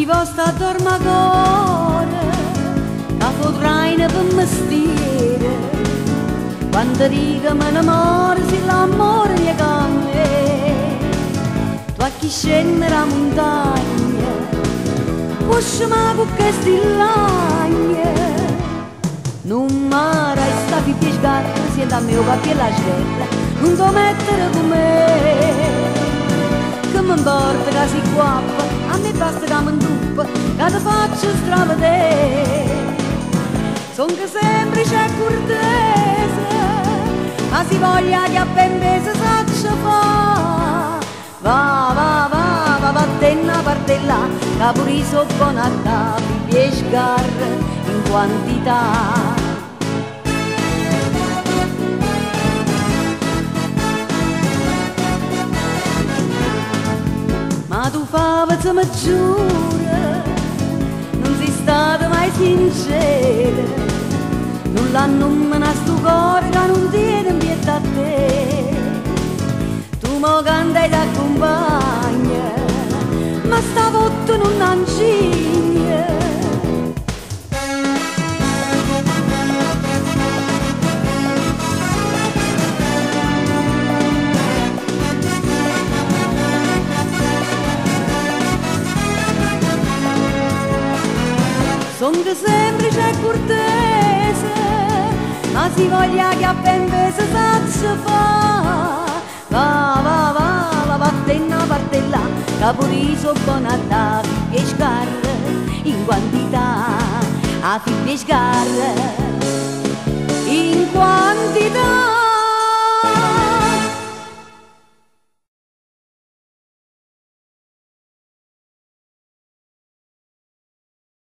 vostra dormacore, la fotraina per mestiere, quando dico me ne muore, se l'amore mi cambia, tu a chi scende la montagna, pusciami con questi lagni, non mi resta più piescare, se da me va più la scelta, non devo mettere con me, che mi importa che si guappa, a me basta che mi induppa, che ti faccio stravedere. Son che semplice e cortese, ma si voglia che a ben pesa saccia fa. Va, battenna partella, che pure io so buona a te, pescar in quantità. Ma tu fava se mi giura, non sei stata mai sincera, non l'hanno menato sto cuore che non tiene in pietà a te. Tu mi cantai da compagna, ma sta volta non anciglia. Son che semplice e cortese, ma si voglia che a ben pesa saccia fa. Va, battenna partella, che pure io so buona a te, pescar in quantità, a pescar in quantità.